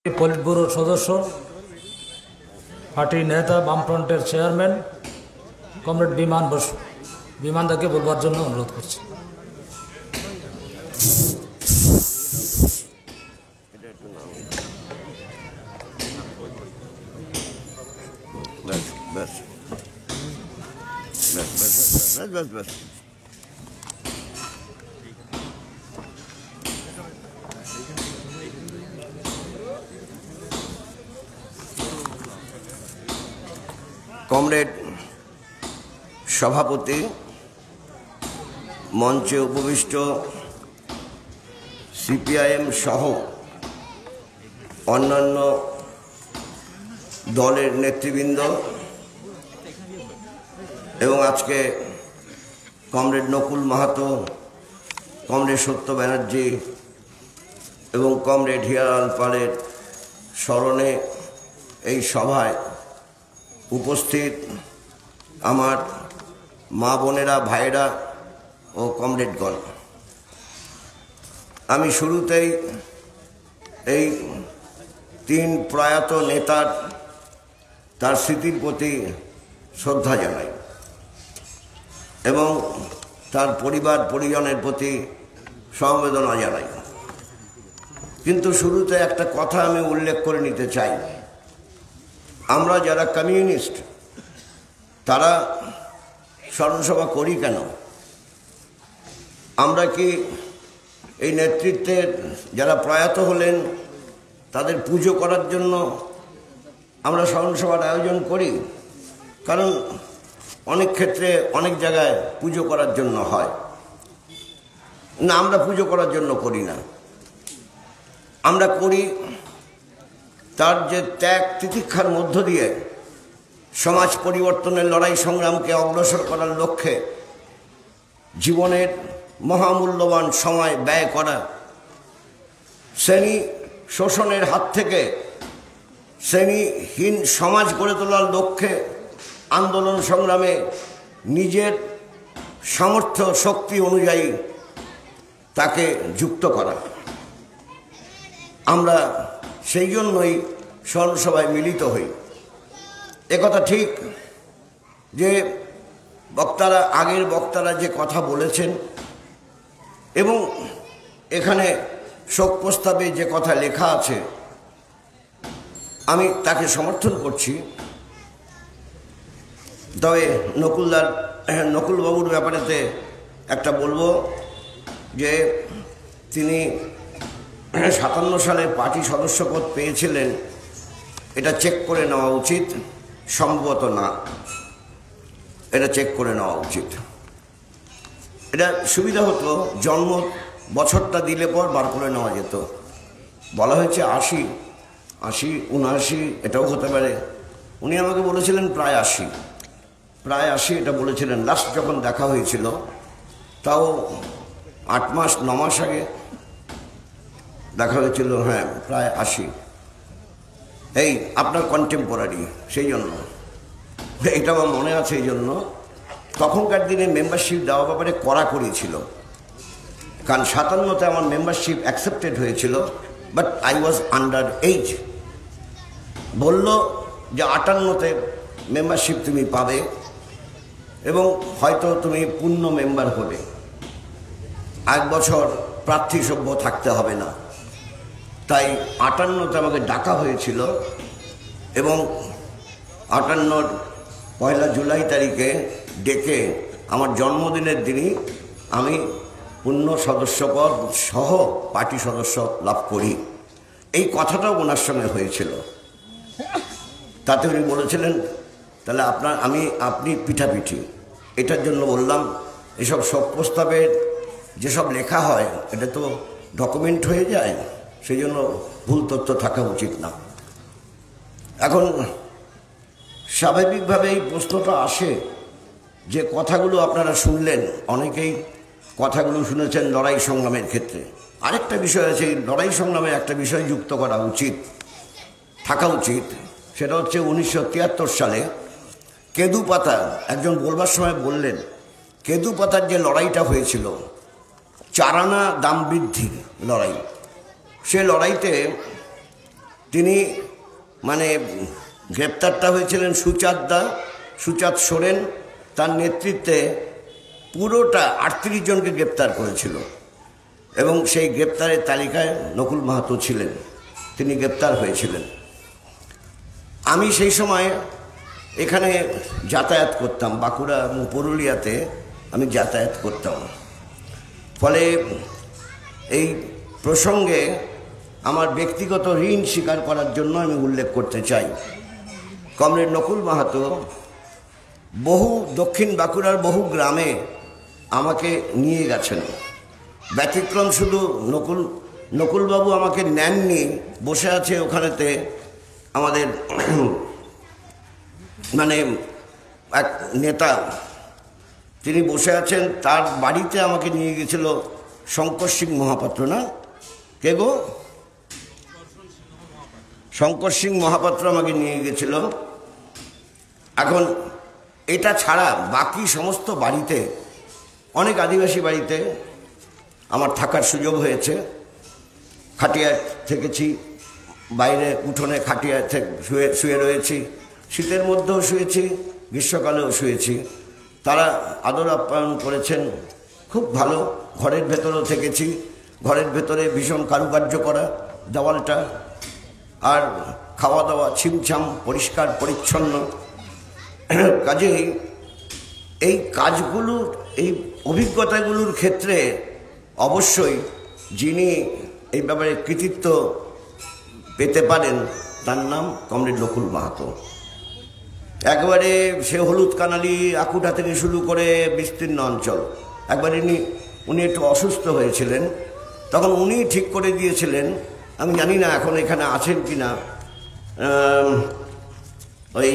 Polit ব্যুরোর সদস্য, পার্টির নেতা, বামফ্রন্টের চেয়ারম্যান কমরেড বিমান বসু, বিমানদাকে বলবার জন্য অনুরোধ করছি। কমরেড সভাপতি, মঞ্চে উপবিষ্ট সিপিআইএম সহ অন্যান্য দলের নেতৃবৃন্দ এবং আজকে কমরেড নকুল মাহাতো, কমরেড সত্য ব্যানার্জি এবং কমরেড হিয়ালাল পালের স্মরণে এই সভায় উপস্থিত আমার মা বোনেরা, ভাইরা ও কমরেডগণ, আমি শুরুতেই এই তিন প্রয়াত নেতার তার স্মৃতির প্রতি শ্রদ্ধা জানাই এবং তার পরিবার পরিজনের প্রতি সমবেদনা জানাই। কিন্তু শুরুতে একটা কথা আমি উল্লেখ করে নিতে চাই। আমরা যারা কমিউনিস্ট তারা স্মরণসভা করি কেন? আমরা কি এই নেতৃত্বের যারা প্রয়াত হলেন তাদের পুজো করার জন্য আমরা স্মরণসভার আয়োজন করি? কারণ অনেক ক্ষেত্রে অনেক জায়গায় পুজো করার জন্য হয় না, আমরা পুজো করার জন্য করি না। আমরা করি তার যে ত্যাগ তিতিক্ষার মধ্য দিয়ে সমাজ পরিবর্তনের লড়াই সংগ্রামকে অগ্রসর করার লক্ষ্যে জীবনের মহামূল্যবান সময় ব্যয় করা, শ্রেণী শোষণের হাত থেকে শ্রেণীহীন সমাজ গড়ে তোলার লক্ষ্যে আন্দোলন সংগ্রামে নিজের সামর্থ্য শক্তি অনুযায়ী তাকে যুক্ত করা। আমরা সেই জন্যই স্মরণসভায় মিলিত হই। একথা ঠিক যে আগের বক্তারা যে কথা বলেছেন এবং এখানে শোক প্রস্তাবে যে কথা লেখা আছে আমি তাকে সমর্থন করছি। তবে নকুলবাবুর ব্যাপারেতে একটা বলবো যে তিনি 57 সালে পার্টি সদস্যপদ পেয়েছিলেন, এটা চেক করে নেওয়া উচিত। সম্ভবত না, এটা চেক করে নেওয়া উচিত। এটা সুবিধা হতো, জন্ম বছরটা দিলে পর বার করে নেওয়া যেত। বলা হয়েছে 80, 79, এটাও হতে পারে। উনি আমাকে বলেছিলেন প্রায় 80 এটা বলেছিলেন। লাস্ট যখন দেখা হয়েছিল তাও 8 মাস 9 মাস আগে দেখা হয়েছিল। হ্যাঁ, প্রায় 80। এই আপনার কন্টেম্পোরারি, সেই জন্য এটা আমার মনে আছে। এই জন্য তখনকার দিনে মেম্বারশিপ দেওয়া ব্যাপারে কড়াকড়ি ছিল, কারণ 57তে আমার মেম্বারশিপ অ্যাকসেপ্টেড হয়েছিল, but I was under age. বলল যে 58তে মেম্বারশিপ তুমি পাবে এবং হয়তো তুমি পূর্ণ মেম্বার হবে, 1 বছর প্রার্থী সভ্য থাকতে হবে না। তাই 58তে আমাকে ডাকা হয়েছিল এবং 58-র 1 জুলাই তারিখে ডেকে আমার জন্মদিনের দিনই আমি পূর্ণ সদস্যপদ সহ পার্টি সদস্য লাভ করি। এই কথাটাও ওনার সঙ্গে হয়েছিল। তাতে উনি বলেছিলেন তাহলে আপনি পিঠাপিঠি। এটার জন্য বললাম এসব শোক প্রস্তাবের যেসব লেখা হয় এটা তো ডকুমেন্ট হয়ে যায়, সেই জন্য ভুল তথ্য থাকা উচিত না। এখন স্বাভাবিকভাবে এই প্রশ্নটা আসে যে কথাগুলো আপনারা শুনলেন, অনেকেই কথাগুলো শুনেছেন লড়াই সংগ্রামের ক্ষেত্রে। আরেকটা বিষয় আছে, এই লড়াই সংগ্রামে একটা বিষয় যুক্ত করা উচিত, থাকা উচিত। সেটা হচ্ছে 1973 সালে কেদুপাতা, একজন বলবার সময় বললেন কেদুপাতার যে লড়াইটা হয়েছিল, 4 আনা দাম বৃদ্ধির লড়াই, সে লড়াইতে তিনি মানে গ্রেপ্তারটা হয়েছিলেন সুচাঁদ সোরেন, তার নেতৃত্বে পুরোটা 38 জনকে গ্রেপ্তার করেছিল এবং সেই গ্রেপ্তারের তালিকায় নকুল মাহাতো ছিলেন, তিনি গ্রেপ্তার হয়েছিলেন। আমি সেই সময় এখানে যাতায়াত করতাম, বাঁকুড়া এবং পুরুলিয়াতে আমি যাতায়াত করতাম। ফলে এই প্রসঙ্গে আমার ব্যক্তিগত ঋণ স্বীকার করার জন্য আমি উল্লেখ করতে চাই। কমরেড নকুল মাহাতো বহু দক্ষিণ বাঁকুড়ার বহু গ্রামে আমাকে নিয়ে গেছেন। ব্যতিক্রম শুধু নকুলবাবু আমাকে নেননি, বসে আছে ওখানেতে আমাদের মানে এক নেতা, তিনি বসে আছেন, তার বাড়িতে আমাকে নিয়ে গেছিল শঙ্কর সিং মহাপাত্র, না কে গো? শঙ্কর সিং মহাপাত্র আমাকে নিয়ে গেছিল। এখন এটা ছাড়া বাকি সমস্ত বাড়িতে, অনেক আদিবাসী বাড়িতে আমার থাকার সুযোগ হয়েছে। খাটিয়ায় থেকেছি, বাইরে উঠোনে খাটিয়ায় শুয়ে রয়েছি, শীতের মধ্যেও শুয়েছি, গ্রীষ্মকালেও শুয়েছি। তারা আদর আপ্যায়ন করেছেন খুব ভালো। ঘরের ভেতরেও থেকেছি, ঘরের ভেতরে ভীষণ কারুকার্য করা দেওয়ালটা, আর খাওয়া দাওয়া ছিমছাম পরিষ্কার পরিচ্ছন্ন। কাজেই এই কাজগুলোর, এই অভিজ্ঞতাগুলোর ক্ষেত্রে অবশ্যই যিনি এই ব্যাপারে কৃতিত্ব পেতে পারেন তার নাম কমরেড নকুল মাহাতো। একবারে সে হলুদ কানালি আকুটা থেকে শুরু করে বিস্তীর্ণ অঞ্চল। একবার উনি একটু অসুস্থ হয়েছিলেন, তখন উনি ঠিক করে দিয়েছিলেন, আমি জানি না এখন এখানে আছেন কি না, ওই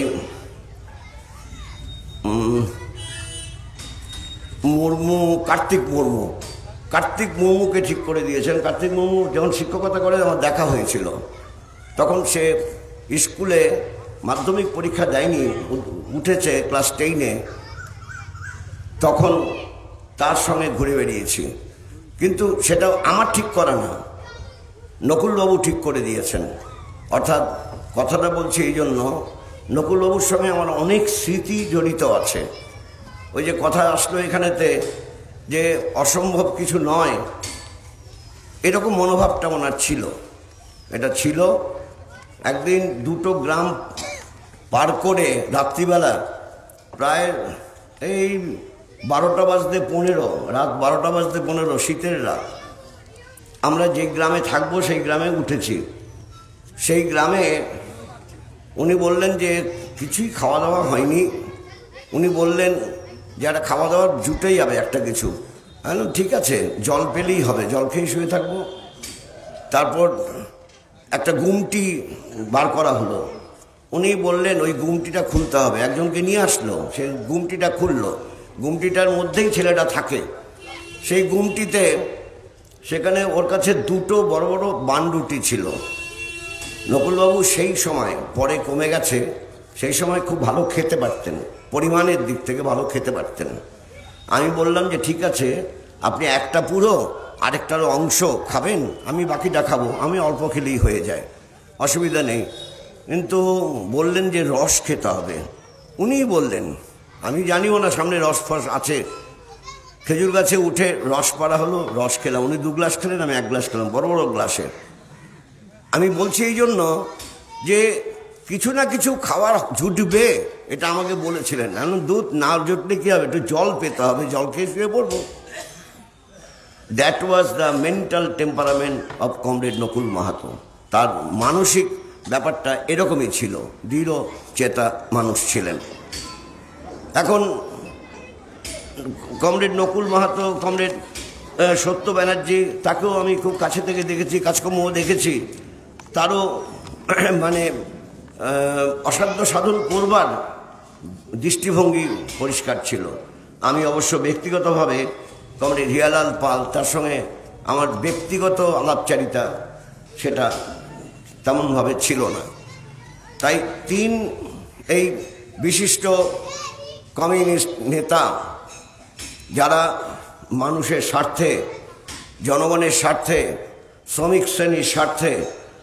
কার্তিক মুর্মুকে ঠিক করে দিয়েছেন। কার্তিক মুর্মু যখন শিক্ষকতা করে আমার দেখা হয়েছিল, তখন সে স্কুলে মাধ্যমিক পরীক্ষা দেয়নি, উঠেছে ক্লাস 10-এ, তখন তার সঙ্গে ঘুরে বেরিয়েছি। কিন্তু সেটা আমার ঠিক করা না, নকুলবাবু ঠিক করে দিয়েছেন। অর্থাৎ কথাটা বলছি এই জন্য, নকুলবাবুর সঙ্গে আমার অনেক স্মৃতি জড়িত আছে। ওই যে কথা আসলো এখানেতে যে অসম্ভব কিছু নয়, এরকম মনোভাবটা ওনার ছিল। এটা ছিল একদিন দুটো গ্রাম পার করে রাত্রিবেলা প্রায় এই 12টা বাজতে 15, রাত 12টা বাজতে 15, শীতের রাত, আমরা যে গ্রামে থাকবো সেই গ্রামে উঠেছি। সেই গ্রামে উনি বললেন যে কিছুই খাওয়া দাওয়া হয়নি। উনি বললেন যে একটা খাওয়া দাওয়ার জুটেই যাবে একটা কিছু। আমি ঠিক আছে, জল পেলেই হবে, জল খেয়ে শুয়ে থাকবো। তারপর একটা গুমটি বার করা হলো। উনি বললেন ওই গুমটিটা খুলতে হবে, একজনকে নিয়ে আসলো, সে গুমটিটা খুললো। গুমটিটার মধ্যেই ছেলেটা থাকে। সেই গুমটিতে সেখানে ওর কাছে দুটো বড় বড় বানরুটি ছিল। নকুলবাবু সেই সময়, পরে কমে গেছে, সেই সময় খুব ভালো খেতে পারতেন, পরিমাণের দিক থেকে ভালো খেতে পারতেন। আমি বললাম যে ঠিক আছে, আপনি একটা পুরো আরেকটার অংশ খাবেন, আমি বাকিটা খাবো, আমি অল্প খেলেই হয়ে যায়, অসুবিধা নেই। কিন্তু বললেন যে রস খেতে হবে। উনিই বললেন, আমি জানিও না সামনে রস ফস আছে। খেজুর গাছে উঠে রস পাড়া হলো, রস খেলাম। উনি 2 গ্লাস খেলেন, আমি 1 গ্লাস খেলাম, বড় বড় গ্লাসে। আমি বলছি এই জন্য যে কিছু না কিছু খাবার জুটবে, এটা আমাকে বলেছিলেন। এখন দুধ না জুটলে কী হবে, একটু জল পেতে হবে, জল খেয়ে শুয়ে পড়বো। That was the mental temperament of comrade Nakul Mahato. তার মানসিক ব্যাপারটা এরকমই ছিল, দৃঢ় চেতা মানুষ ছিলেন। এখন কমরেড নকুল মাহাতো, কমরেড সত্য ব্যানার্জি, তাকেও আমি খুব কাছে থেকে দেখেছি, কাজকর্মও দেখেছি। তারও মানে অসাধ্য সাধন করবার দৃষ্টিভঙ্গি পরিষ্কার ছিল। আমি অবশ্য ব্যক্তিগতভাবে কমরেড হিয়ালাল পাল, তার সঙ্গে আমার ব্যক্তিগত আলাপচারিতা সেটা তেমনভাবে ছিল না। তাই এই বিশিষ্ট কমিউনিস্ট নেতা, যারা মানুষের স্বার্থে, জনগণের স্বার্থে, শ্রমিক শ্রেণীর স্বার্থে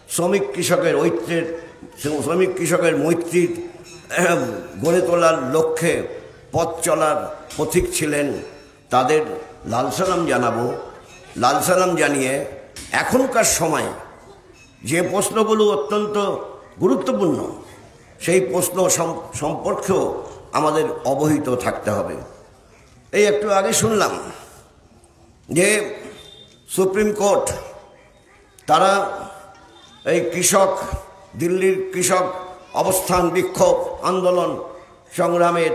শ্রমিক কৃষকের ঐক্যের শ্রমিক কৃষকের মৈত্রীর গড়ে তোলার লক্ষ্যে পথ চলার পথিক ছিলেন, তাদের লাল সালাম জানাবো। লাল সালাম জানিয়ে এখনকার সময় যে প্রশ্নগুলো অত্যন্ত গুরুত্বপূর্ণ সেই প্রশ্ন সম্পর্কেও আমাদের অবহিত থাকতে হবে। এই একটু আগে শুনলাম যে সুপ্রিম কোর্ট তারা এই কৃষক, দিল্লির কৃষক অবস্থান, বিক্ষোভ, আন্দোলন, সংগ্রামের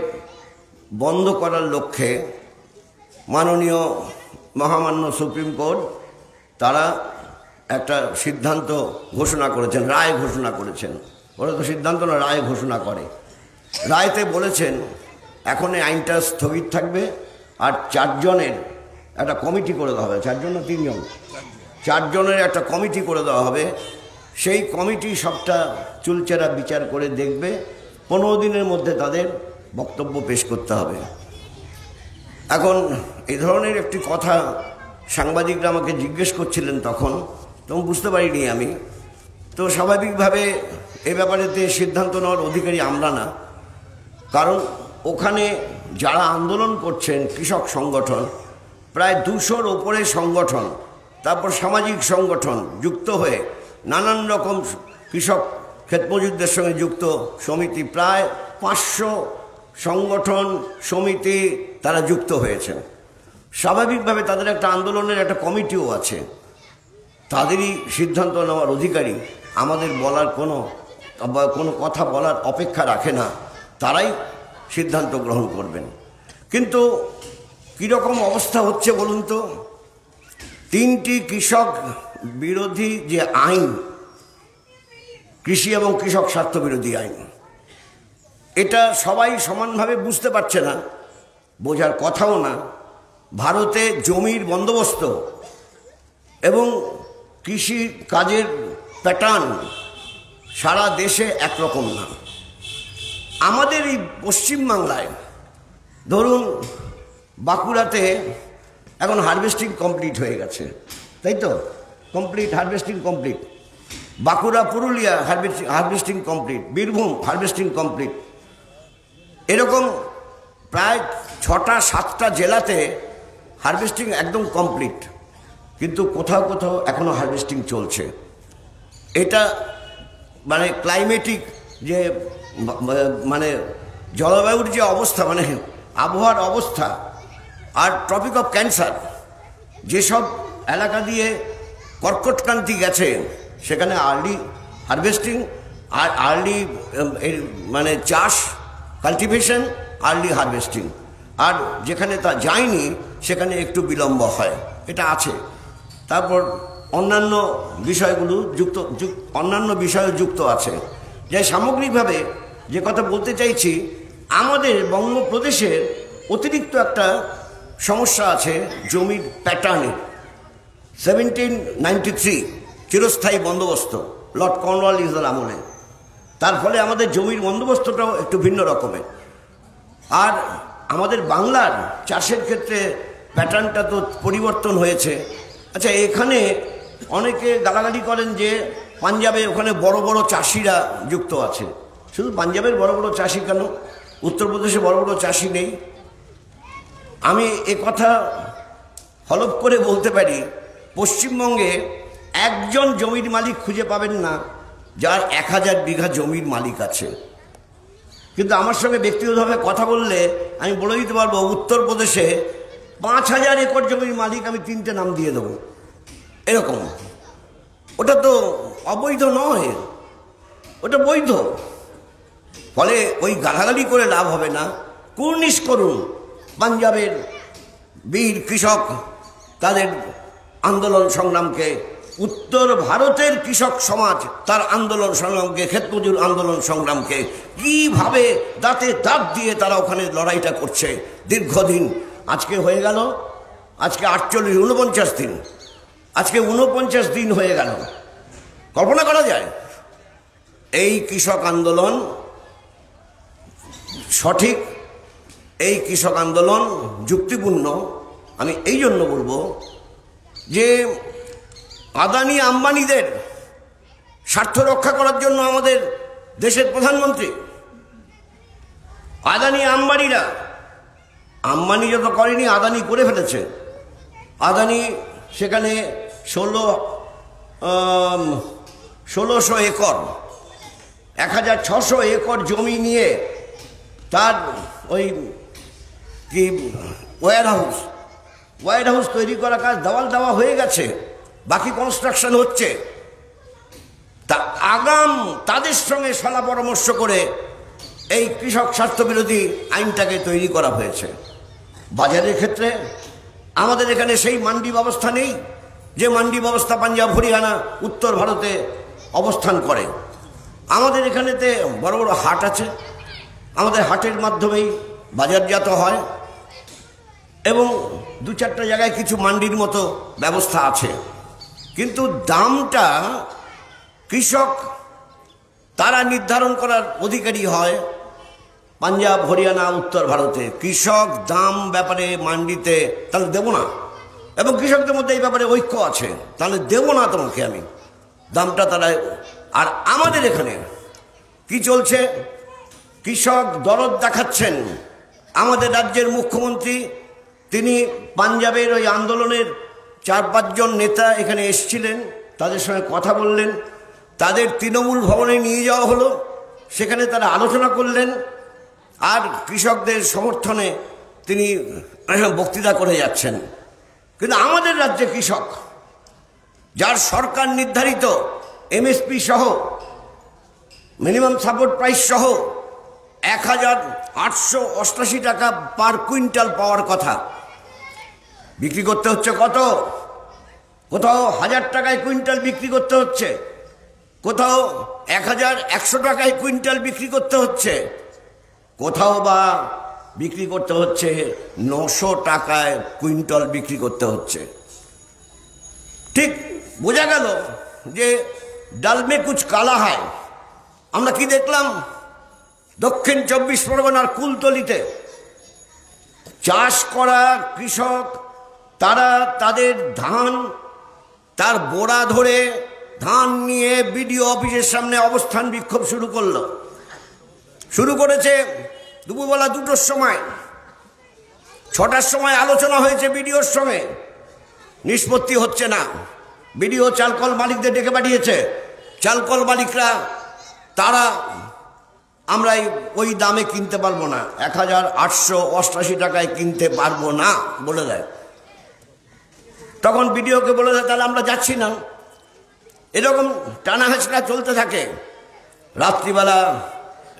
বন্ধ করার লক্ষ্যে মাননীয় মহামান্য সুপ্রিম কোর্ট তারা একটা সিদ্ধান্ত ঘোষণা করেছেন, রায় ঘোষণা করেছেন। ওরা তো সিদ্ধান্ত না, রায় ঘোষণা করে। রায়তে বলেছেন এখন এই আইনটা স্থগিত থাকবে, আর 4 জনের একটা কমিটি করে দেওয়া হবে। 4 জন না 3 জন? 4 জনের একটা কমিটি করে দেওয়া হবে। সেই কমিটি সবটা চুলচেরা বিচার করে দেখবে, 15 দিনের মধ্যে তাদের বক্তব্য পেশ করতে হবে। এখন এই ধরনের একটি কথা সাংবাদিকরা আমাকে জিজ্ঞেস করছিলেন, তখন বুঝতে পারিনি আমি। তো স্বাভাবিকভাবে এ ব্যাপারেতে সিদ্ধান্ত নেওয়ার অধিকারী আমরা না, কারণ ওখানে যারা আন্দোলন করছেন কৃষক সংগঠন, প্রায় 200-র ওপরে সংগঠন, তারপর সামাজিক সংগঠন যুক্ত হয়ে নানান রকম কৃষক ক্ষেতমজুরদের সঙ্গে যুক্ত সমিতি, প্রায় 500 সংগঠন সমিতি তারা যুক্ত হয়েছেন। স্বাভাবিকভাবে তাদের একটা আন্দোলনের একটা কমিটিও আছে, তাদেরই সিদ্ধান্ত নেওয়ার অধিকারী। আমাদের বলার কোনো কথা বলার অপেক্ষা রাখে না, তারাই সিদ্ধান্ত গ্রহণ করবেন। কিন্তু কীরকম অবস্থা হচ্ছে বলুন তো? 3টি কৃষক বিরোধী যে আইন, কৃষি এবং কৃষক স্বার্থ বিরোধী আইন, এটা সবাই সমানভাবে বুঝতে পারছে না, বোঝার কথাও না। ভারতে জমির বন্দোবস্ত এবং কৃষি কাজের প্যাটার্ন সারা দেশে একরকম না। আমাদের এই পশ্চিমবাংলায় ধরুন বাঁকুড়াতে এখন হারভেস্টিং কমপ্লিট হয়ে গেছে, তাই তো? Complete harvesting complete. Bankura, Purulia harvesting complete, Birbhum harvesting complete. এরকম প্রায় 6টা-7টা জেলাতে হারভেস্টিং একদম কমপ্লিট, কিন্তু কোথাও কোথাও এখনও হারভেস্টিং চলছে। এটা মানে ক্লাইমেটিক যে মানে জলবায়ুর যে অবস্থা, মানে আবহাওয়ার অবস্থা, আর ট্রপিক অফ ক্যান্সার যেসব এলাকা দিয়ে কর্কটক্রান্তি গেছে, সেখানে আর্লি হারভেস্টিং আর আর্লি মানে চাষ, কাল্টিভেশন, আর্লি হারভেস্টিং। আর যেখানে তা যায়নি সেখানে একটু বিলম্ব হয়, এটা আছে। তারপর অন্যান্য বিষয়গুলো অন্যান্য বিষয় যুক্ত আছে। যে সামগ্রিকভাবে যে কথা বলতে চাইছি, আমাদের বঙ্গপ্রদেশের অতিরিক্ত একটা সমস্যা আছে জমির প্যাটার্নে। 1793 চিরস্থায়ী বন্দোবস্ত লর্ড কর্নওয়ালিসের আমলে, তার ফলে আমাদের জমির বন্দোবস্তটাও একটু ভিন্ন রকমের। আর আমাদের বাংলার চাষের ক্ষেত্রে প্যাটার্নটা তো পরিবর্তন হয়েছে। আচ্ছা, এখানে অনেকে গালাগালি করেন যে পাঞ্জাবে ওখানে বড় বড় চাষিরা যুক্ত আছে। শুধু পাঞ্জাবের বড় বড় চাষি কেন, উত্তরপ্রদেশে বড় বড় চাষি নেই? আমি এ কথা হলফ করে বলতে পারি, পশ্চিমবঙ্গে একজন জমির মালিক খুঁজে পাবেন না যার 1000 বিঘা জমির মালিক আছে। কিন্তু আমার সঙ্গে ব্যক্তিগতভাবে কথা বললে আমি বলে দিতে পারবো, উত্তরপ্রদেশে 5000 একর জমির মালিক আমি 3টে নাম দিয়ে দেবো, এরকম। ওটা তো অবৈধ নয়, ওটা বৈধ। ফলে ওই গালাগালি করে লাভ হবে না। কুর্নিশ করুন পাঞ্জাবের বীর কৃষক তাদের আন্দোলন সংগ্রামকে, উত্তর ভারতের কৃষক সমাজ তার আন্দোলন সংগ্রামকে, ক্ষেতমজুর আন্দোলন সংগ্রামকে কিভাবে দাঁতে দাঁত দিয়ে তারা ওখানে লড়াইটা করছে দীর্ঘদিন। আজকে হয়ে গেল, আজকে 49 দিন, আজকে 49 দিন হয়ে গেল। কল্পনা করা যায়? এই কৃষক আন্দোলন সঠিক, এই কৃষক আন্দোলন যুক্তিপূর্ণ। আমি এই জন্য বলবো যে আদানি আম্বানিদের স্বার্থ রক্ষা করার জন্য আমাদের দেশের প্রধানমন্ত্রী। আদানি আম্বানিরা, আম্বানি যত করেনি আদানি করে ফেলেছে। আদানি সেখানে 1600 একর 1600 একর জমি নিয়ে তার ওই কি ওয়্যার হাউস তৈরি করা কাজ দেওয়াল দেওয়া হয়ে গেছে, বাকি কনস্ট্রাকশন হচ্ছে। তা আগাম তাদের সঙ্গে সলা পরামর্শ করে এই কৃষক স্বার্থবিরোধী আইনটাকে তৈরি করা হয়েছে। বাজারের ক্ষেত্রে আমাদের এখানে সেই মান্ডি ব্যবস্থা নেই, যে মান্ডি ব্যবস্থা পাঞ্জাব হরিয়ানা উত্তর ভারতে অবস্থান করে। আমাদের এখানেতে বড় বড় হাট আছে, আমাদের হাটের মাধ্যমেই বাজারজাত হয় এবং 2-4টা জায়গায় কিছু মান্ডির মতো ব্যবস্থা আছে। কিন্তু দামটা কৃষক তারা নির্ধারণ করার অধিকারী হয় পাঞ্জাব হরিয়ানা উত্তর ভারতে। কৃষক দাম ব্যাপারে মান্ডিতে তাহলে দেবো না, এবং কৃষকদের মধ্যে এই ব্যাপারে ঐক্য আছে, তাহলে দেবো না তোমাকে আমি দামটা তারা। আর আমাদের এখানে কি চলছে, কৃষক দরদ দেখাচ্ছেন। আমাদের রাজ্যের মুখ্যমন্ত্রী তিনি পাঞ্জাবের ওই আন্দোলনের 4-5 জন নেতা এখানে এসেছিলেন, তাদের সঙ্গে কথা বললেন, তাদের তৃণমূল ভবনে নিয়ে যাওয়া হলো, সেখানে তারা আলোচনা করলেন, আর কৃষকদের সমর্থনে তিনি বক্তৃতা করে যাচ্ছেন। কিন্তু আমাদের রাজ্যে কৃষক, যার সরকার নির্ধারিত এমএসপি সহ মিনিমাম সাপোর্ট প্রাইস সহ 1888 টাকা পার কুইন্টাল পাওয়ার কথা, বিক্রি করতে হচ্ছে কত? কোথাও 1000 টাকায় কুইন্টাল বিক্রি করতে হচ্ছে, কোথাও 1100 টাকায় কুইন্টাল বিক্রি করতে হচ্ছে, কোথাও বা বিক্রি করতে হচ্ছে 900 টাকায় কুইন্টাল বিক্রি করতে হচ্ছে। ঠিক বোঝা গেল যে ডাল মে কুছ কালা হয়। আমরা কি দেখলাম, দক্ষিণ 24 পরগনার কুলতলিতে চাষ করা কৃষক, তারা তাদের ধান তার বোরা ধরে ধান নিয়ে বিডিও অফিসের সামনে অবস্থান বিক্ষোভ শুরু করেছে দুপুরবেলা 2টোর সময়। 6টার সময় আলোচনা হয়েছে বিডিওর সঙ্গে, নিষ্পত্তি হচ্ছে না। বিডিও চালকল মালিকদের ডেকে পাঠিয়েছে, চালকল মালিকরা তারা আমরা ওই দামে কিনতে পারবো না, 1888 টাকায় কিনতে পারবো না বলে দেয়। তখন বিডিওকে বলে দেয় তাহলে আমরা যাচ্ছি না। এরকম টানা হাঁচড়া চলতে থাকে। রাত্রিবেলা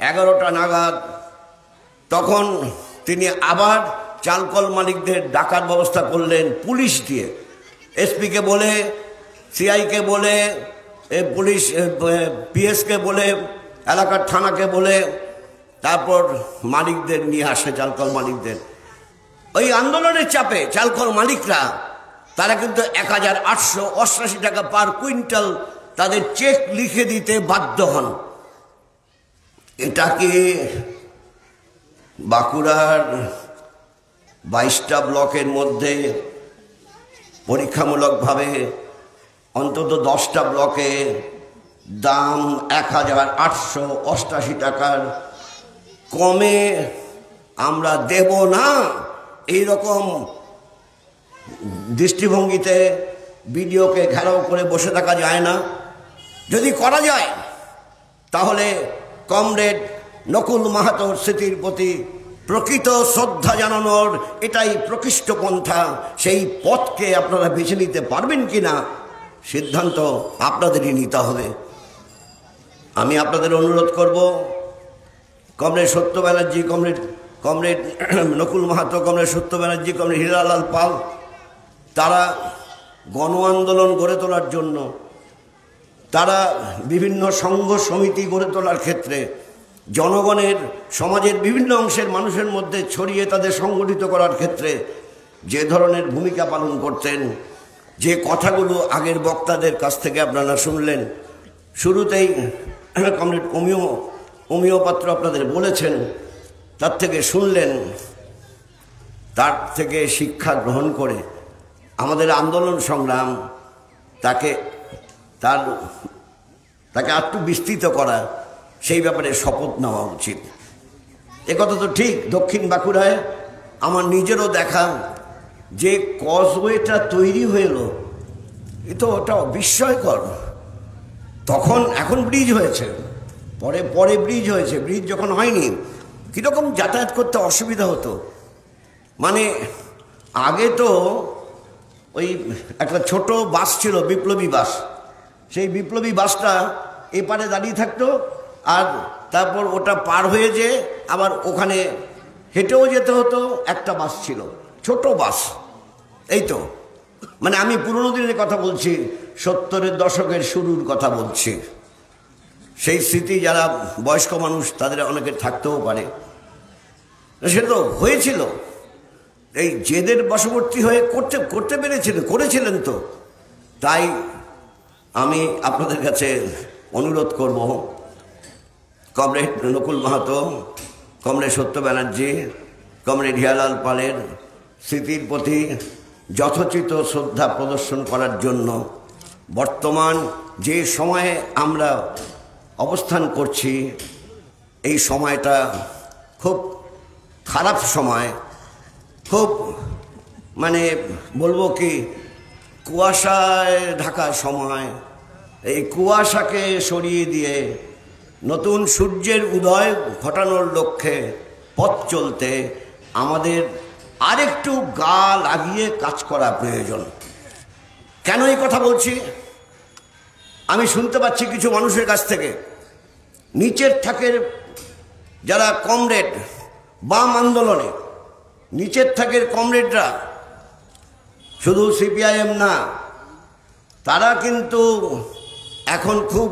11টা নাগাদ তখন তিনি আবার চালকল মালিকদের ডাকার ব্যবস্থা করলেন পুলিশ দিয়ে, এসপিকে বলে, সিআইকে বলে, পুলিশ পিএসকে বলে, এলাকার থানাকে বলে, তারপর মালিকদের নিয়ে আসে, চালকল মালিকদের। ওই আন্দোলনের চাপে চালকল মালিকরা তারা কিন্তু 1888 টাকা পার কুইন্টাল তাদের চেক লিখে দিতে বাধ্য হন। এটাকে বাঁকুড়ার 22টা ব্লকের মধ্যে পরীক্ষামূলকভাবে অন্তত 10টা ব্লকে দাম 1888 টাকার কমে আমরা দেব না, এইরকম দৃষ্টিভঙ্গিতে বিডিওকে ঘেরাও করে বসে থাকা যায় না। যদি করা যায় তাহলে কমরেড নকুল মাহাতোর স্মৃতির প্রতি প্রকৃত শ্রদ্ধা জানানোর এটাই প্রকৃষ্ট পন্থা। সেই পথকে আপনারা বেছে নিতে পারবেন কিনা সিদ্ধান্ত আপনাদেরই নিতে হবে। আমি আপনাদের অনুরোধ করব, কমরেড সত্য ব্যানার্জি, কমরেড নকুল মাহাতো, কমরেড সত্য ব্যানার্জি, কমরেড হীরালাল পাল, তারা গণ আন্দোলন গড়ে তোলার জন্য, তারা বিভিন্ন সংঘ সমিতি গড়ে তোলার ক্ষেত্রে জনগণের, সমাজের বিভিন্ন অংশের মানুষের মধ্যে ছড়িয়ে তাদের সংগঠিত করার ক্ষেত্রে যে ধরনের ভূমিকা পালন করতেন, যে কথাগুলো আগের বক্তাদের কাছ থেকে আপনারা শুনলেন, শুরুতেই কমরেড অমিয় পাত্র আপনাদের বলেছেন, তার থেকে শুনলেন, তার থেকে শিক্ষা গ্রহণ করে আমাদের আন্দোলন সংগ্রাম তার তাকে আরেকটু বিস্তৃত করা, সেই ব্যাপারে শপথ নেওয়া উচিত। একথা তো ঠিক, দক্ষিণ বাঁকুড়ায় আমার নিজেরও দেখা যে কজওয়েটা তৈরি হইল, এ তো ওটা বিস্ময়কর। তখন এখন ব্রিজ হয়েছে, পরে পরে ব্রিজ হয়েছে। ব্রিজ যখন হয়নি কীরকম যাতায়াত করতে অসুবিধা হতো। মানে আগে তো ওই একটা ছোট বাস ছিল, বিপ্লবী বাস। সেই বিপ্লবী বাসটা এপারে দাঁড়িয়ে থাকতো, আর তারপর ওটা পার হয়ে যেয়ে আবার ওখানে হেঁটেও যেতে হতো। একটা বাস ছিল, ছোট বাস। এই তো মানে আমি পুরোনো দিনের কথা বলছি, 70-এর দশকের শুরুর কথা বলছি। সেই স্মৃতি যারা বয়স্ক মানুষ তাদের অনেকে থাকতেও পারে। সেটা তো হয়েছিল, এই জেদের বশবর্তী হয়ে করেছিলেন তো। তাই আমি আপনাদের কাছে অনুরোধ করব, কমরেড নকুল মাহাতো, কমরেড সত্য ব্যানার্জি, কমরেড হিয়ালাল পালের স্মৃতির প্রতি যথোচিত শ্রদ্ধা প্রদর্শন করার জন্য বর্তমান যে সময়ে আমরা অবস্থান করছি, এই সময়টা খুব খারাপ সময়, খুব মানে বলবো কি কুয়াশায় ঢাকা সময়। এই কুয়াশাকে সরিয়ে দিয়ে নতুন সূর্যের উদয় ঘটানোর লক্ষ্যে পথ চলতে আমাদের আরেকটু গা লাগিয়ে কাজ করা প্রয়োজন। কেন এই কথা বলছি? আমি শুনতে পাচ্ছি কিছু মানুষের কাছ থেকে, নিচের থাকের যারা কমরেড বাম আন্দোলনে, নিচের থাকের কমরেডরা, শুধু সিপিআইএম না, তারা কিন্তু এখন খুব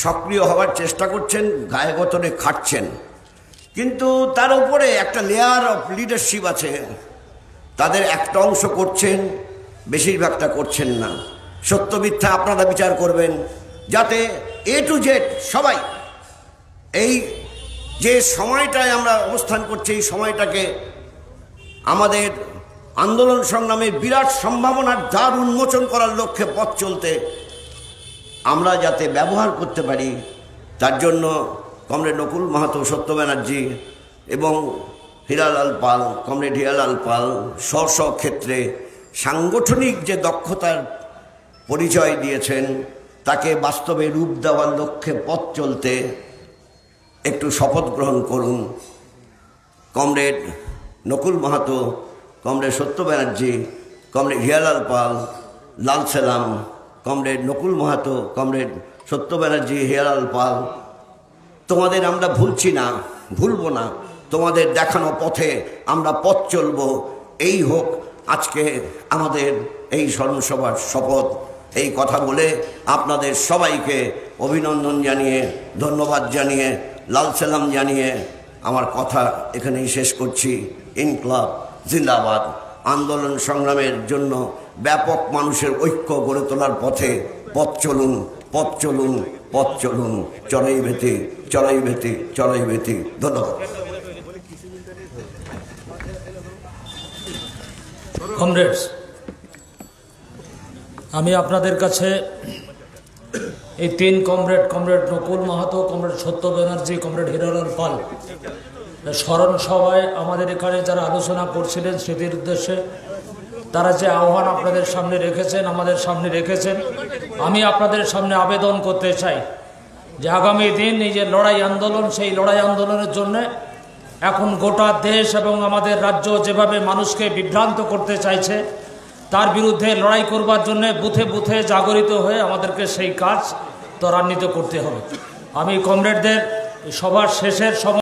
সক্রিয় হওয়ার চেষ্টা করছেন, গায়ে গতরে খাটছেন। কিন্তু তার উপরে একটা লেয়ার অফ লিডারশিপ আছে, তাদের একটা অংশ করছেন, বেশিরভাগটা করছেন না। সত্য মিথ্যা আপনারা বিচার করবেন, যাতে এ টু জেড সবাই এই যে সময়টায় আমরা অবস্থান করছি, এই সময়টাকে আমাদের আন্দোলন সংগ্রামের বিরাট সম্ভাবনার দ্বার উন্মোচন করার লক্ষ্যে পথ চলতে আমরা যাতে ব্যবহার করতে পারি, তার জন্য কমরেড নকুল মাহাতো, সত্য ব্যানার্জি এবং হিরালাল পাল, কমরেড হিরালাল পাল স্ব ক্ষেত্রে সাংগঠনিক যে দক্ষতার পরিচয় দিয়েছেন, তাকে বাস্তবে রূপ দেওয়ার লক্ষ্যে পথ চলতে একটু শপথ গ্রহণ করুন। কমরেড নকুল মাহাতো, কমরেড সত্য ব্যানার্জি, কমরেড হিয়ালাল পাল, লাল সেলাম, কমরেড নকুল মাহাতো, কমরেড সত্য ব্যানার্জি, হিয়ালাল পাল, তোমাদের আমরা ভুলছি না, ভুলবো না। তোমাদের দেখানো পথে আমরা পথ চলব, এই হোক আজকে আমাদের এই স্মরণসভার শপথ। এই কথা বলে আপনাদের সবাইকে অভিনন্দন জানিয়ে, ধন্যবাদ জানিয়ে, লাল সালাম জানিয়ে আমার কথা এখানেই শেষ করছি। ইনকলাব জিন্দাবাদ। আন্দোলন সংগ্রামের জন্য ব্যাপক মানুষের ঐক্য গড়ে তোলার পথে পথ চলুন, পথ চলুন, পথ চলুন। চড়াই বেতি, চড়াই বেতি, চড়াই বেতি। ধন্যবাদ। কমরেডস, আমি আপনাদের কাছে এই তিন comrade, comrade Nakul Mahato, comrade সত্য ব্যানার্জি, কমরেড হিরালাল পাল স্মরণ সভায় আমাদের এখানে যারা আলোচনা করছিলেন স্মৃতির উদ্দেশ্যে, তারা যে আহ্বান আপনাদের সামনে রেখেছেন, আমাদের সামনে রেখেছেন, আমি আপনাদের সামনে আবেদন করতে চাই যে আগামী দিন এই যে লড়াই আন্দোলন, সেই লড়াই আন্দোলনের জন্য এখন গোটা দেশ এবং আমাদের রাজ্য যেভাবে মানুষকে বিভ্রান্ত করতে চাইছে, তার বিরুদ্ধে লড়াই করবার জন্য বুথে বুথে জাগরিত হয়ে আমাদেরকে সেই কাজ ত্বরান্বিত করতে হবে। আমি কমরেডদের সবার শেষের সময়